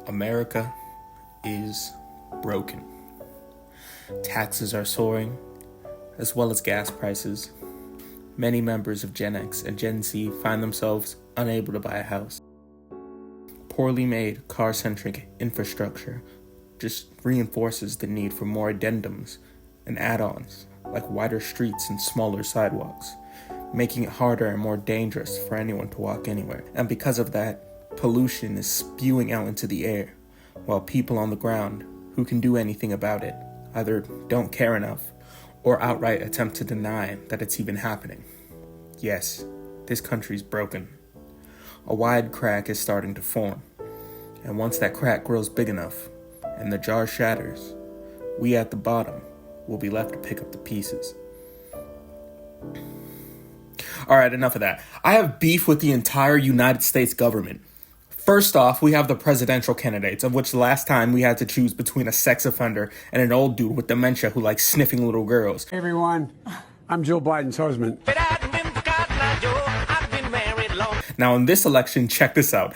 America is broken. Taxes are soaring, as well as gas prices. Many members of Gen X and Gen Z find themselves unable to buy a house. Poorly made, car-centric infrastructure just reinforces the need for more addendums and add-ons, like wider streets and smaller sidewalks, making it harder and more dangerous for anyone to walk anywhere. And because of that, pollution is spewing out into the air, while people on the ground who can do anything about it either don't care enough or outright attempt to deny that it's even happening. Yes, this country's broken. A wide crack is starting to form, and once that crack grows big enough and the jar shatters, we at the bottom will be left to pick up the pieces. Alright, enough of that. I have beef with the entire United States government. First off, we have the presidential candidates, of which the last time we had to choose between a sex offender and an old dude with dementia who likes sniffing little girls. Hey everyone, I'm Joe Biden's husband. Now in this election, check this out.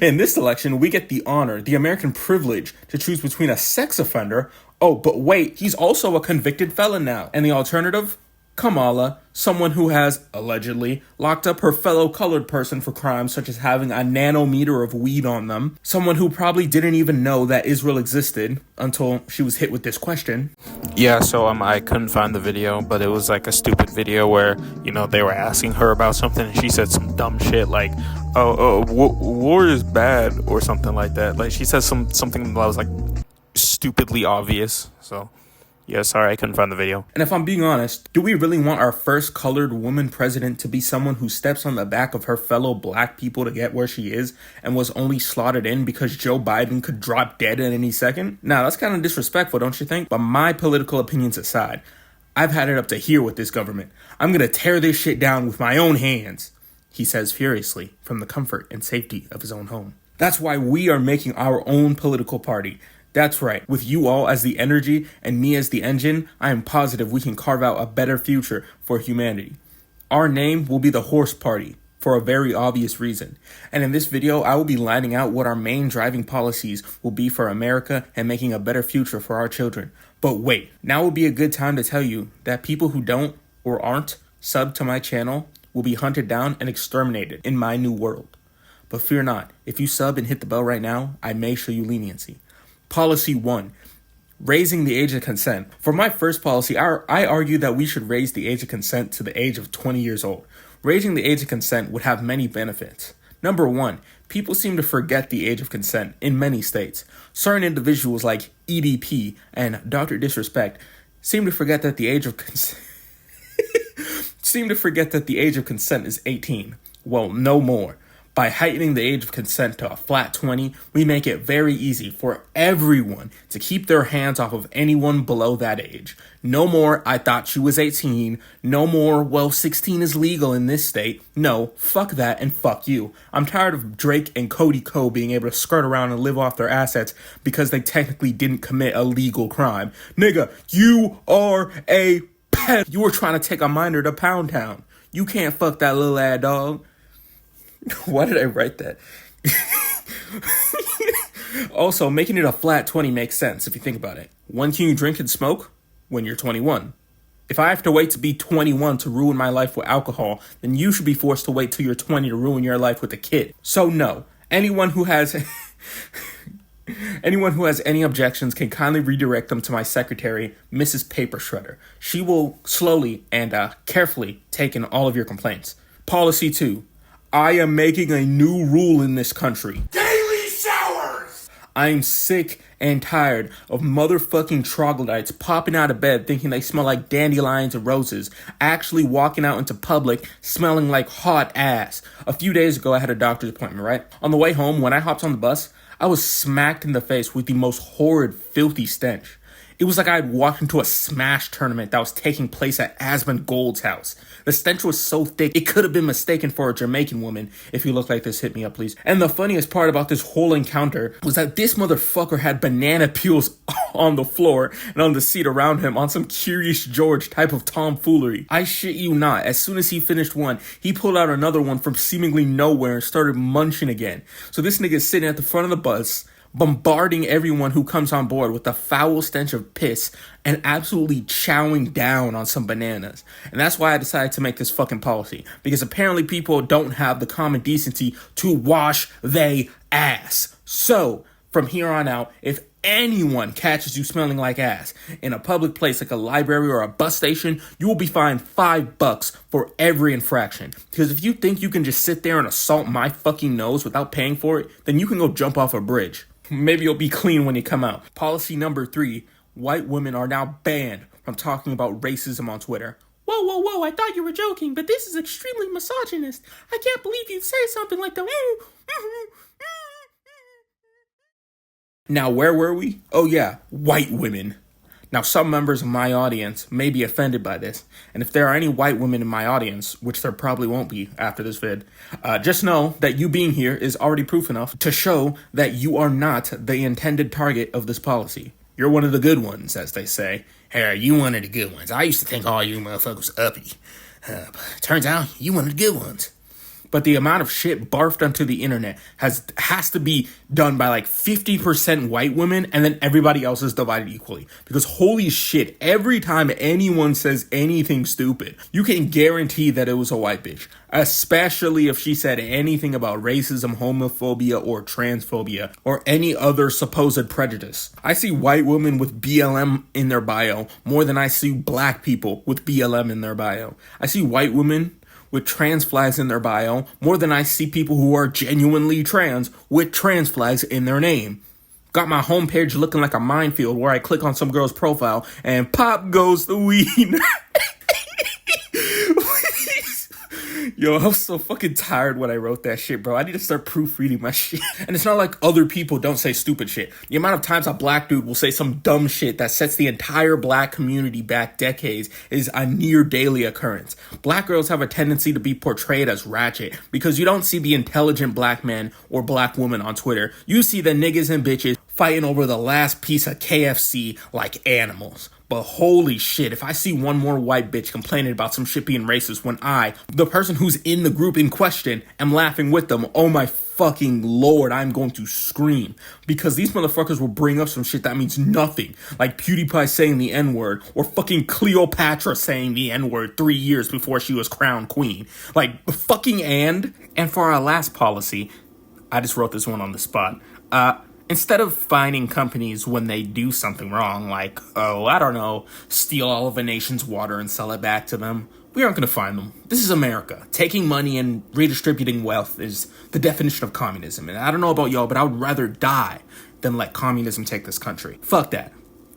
In this election, we get the honor, the American privilege to choose between a sex offender. Oh, but wait, he's also a convicted felon now. And the alternative? Kamala, someone who has, allegedly, locked up her fellow colored person for crimes such as having a nanometer of weed on them. Someone who probably didn't even know that Israel existed until she was hit with this question. Yeah, so I couldn't find the video, but it was like a stupid video where, they were asking her about something and she said some dumb shit like, war is bad or something like that. Like she said something that was like stupidly obvious, so... Yeah, sorry, I couldn't find the video. And if I'm being honest, do we really want our first colored woman president to be someone who steps on the back of her fellow black people to get where she is and was only slotted in because Joe Biden could drop dead at any second? Now, that's kind of disrespectful, don't you think? But my political opinions aside, I've had it up to here with this government. I'm gonna tear this shit down with my own hands, he says furiously from the comfort and safety of his own home. That's why we are making our own political party. That's right, with you all as the energy and me as the engine, I am positive we can carve out a better future for humanity. Our name will be the Horse Party, for a very obvious reason. And in this video, I will be lining out what our main driving policies will be for America and making a better future for our children. But wait, now would be a good time to tell you that people who don't or aren't sub to my channel will be hunted down and exterminated in my new world. But fear not, if you sub and hit the bell right now, I may show you leniency. Policy 1, raising the age of consent. For my first policy, I argue that we should raise the age of consent to the age of 20 years old. Raising the age of consent would have many benefits. Number 1, people seem to forget the age of consent in many states. Certain individuals like EDP and Dr. Disrespect seem to forget that the age of consent is 18. Well, no more. By heightening the age of consent to a flat 20, we make it very easy for everyone to keep their hands off of anyone below that age. No more, I thought she was 18. No more, well, 16 is legal in this state. No, fuck that and fuck you. I'm tired of Drake and Cody Ko being able to skirt around and live off their assets because they technically didn't commit a legal crime. Nigga, you are a pet. You were trying to take a minor to Pound Town. You can't fuck that little ass dog. Why did I write that? Also, making it a flat 20 makes sense if you think about it. When can you drink and smoke? When you're 21. If I have to wait to be 21 to ruin my life with alcohol, then you should be forced to wait till you're 20 to ruin your life with a kid. So no, anyone who has any objections can kindly redirect them to my secretary, Mrs. Paper Shredder. She will slowly and carefully take in all of your complaints. Policy 2. I am making a new rule in this country. Daily showers! I'm sick and tired of motherfucking troglodytes popping out of bed thinking they smell like dandelions and roses, actually walking out into public smelling like hot ass. A few days ago, I had a doctor's appointment, right? On the way home, when I hopped on the bus, I was smacked in the face with the most horrid, filthy stench. It was like I had walked into a Smash tournament that was taking place at Asmund Gold's house. The stench was so thick, it could have been mistaken for a Jamaican woman. If you look like this, hit me up, please. And the funniest part about this whole encounter was that this motherfucker had banana peels on the floor and on the seat around him on some Curious George type of tomfoolery. I shit you not, as soon as he finished one, he pulled out another one from seemingly nowhere and started munching again. So this nigga is sitting at the front of the bus, bombarding everyone who comes on board with the foul stench of piss and absolutely chowing down on some bananas. And that's why I decided to make this fucking policy, because apparently people don't have the common decency to wash they ass. So, from here on out, if anyone catches you smelling like ass in a public place like a library or a bus station, you will be fined $5 for every infraction. Because if you think you can just sit there and assault my fucking nose without paying for it, then you can go jump off a bridge. Maybe you'll be clean when you come out. Policy number 3, white women are now banned from talking about racism on Twitter. Whoa, whoa, whoa, I thought you were joking, but this is extremely misogynist. I can't believe you'd say something like that. Now, where were we? Oh yeah, white women. Now, some members of my audience may be offended by this, and if there are any white women in my audience, which there probably won't be after this vid, just know that you being here is already proof enough to show that you are not the intended target of this policy. You're one of the good ones, as they say. Hey, you one of the good ones. I used to think all you motherfuckers uppity. Turns out, you one of the good ones. But the amount of shit barfed onto the internet has to be done by like 50% white women, and then everybody else is divided equally. Because holy shit, every time anyone says anything stupid, you can guarantee that it was a white bitch. Especially if she said anything about racism, homophobia, or transphobia, or any other supposed prejudice. I see white women with BLM in their bio more than I see black people with BLM in their bio. I see white women with trans flags in their bio more than I see people who are genuinely trans with trans flags in their name. Got my homepage looking like a minefield where I click on some girl's profile and pop goes the weed. Yo, I was so fucking tired when I wrote that shit, bro. I need to start proofreading my shit. And it's not like other people don't say stupid shit. The amount of times a black dude will say some dumb shit that sets the entire black community back decades is a near daily occurrence. Black girls have a tendency to be portrayed as ratchet because you don't see the intelligent black man or black woman on Twitter. You see the niggas and bitches fighting over the last piece of KFC like animals. But holy shit, if I see one more white bitch complaining about some shit being racist when I, the person who's in the group in question, am laughing with them, oh my fucking lord, I'm going to scream. Because these motherfuckers will bring up some shit that means nothing. Like PewDiePie saying the N-word, or fucking Cleopatra saying the N-word 3 years before she was crowned queen. Like, fucking and for our last policy, I just wrote this one on the spot. Instead of fining companies when they do something wrong, like, oh, I don't know, steal all of a nation's water and sell it back to them, we aren't going to fine them. This is America. Taking money and redistributing wealth is the definition of communism. And I don't know about y'all, but I would rather die than let communism take this country. Fuck that.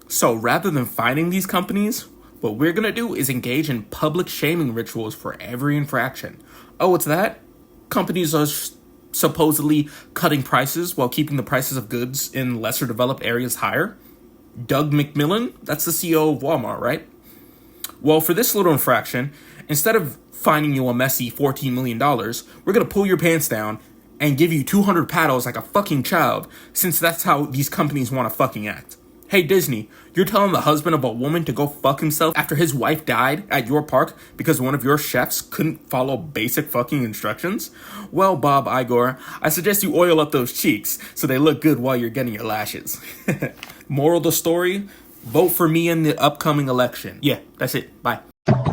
So rather than fining these companies, what we're going to do is engage in public shaming rituals for every infraction. Oh, what's that? Companies are supposedly cutting prices while keeping the prices of goods in lesser developed areas higher. Doug McMillon, that's the CEO of Walmart, right? Well, for this little infraction, instead of fining you a messy $14 million, we're going to pull your pants down and give you 200 paddles like a fucking child, since that's how these companies want to fucking act. Hey Disney, you're telling the husband of a woman to go fuck himself after his wife died at your park because one of your chefs couldn't follow basic fucking instructions? Well, Bob Igor, I suggest you oil up those cheeks so they look good while you're getting your lashes. Moral of the story, vote for me in the upcoming election. Yeah, that's it. Bye.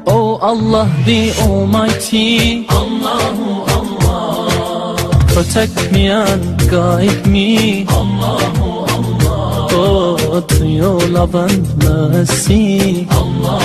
Oh Allah the Almighty, Allahu Allah, protect me and guide me, Allahu Allah, oh, to your love and mercy, Allah.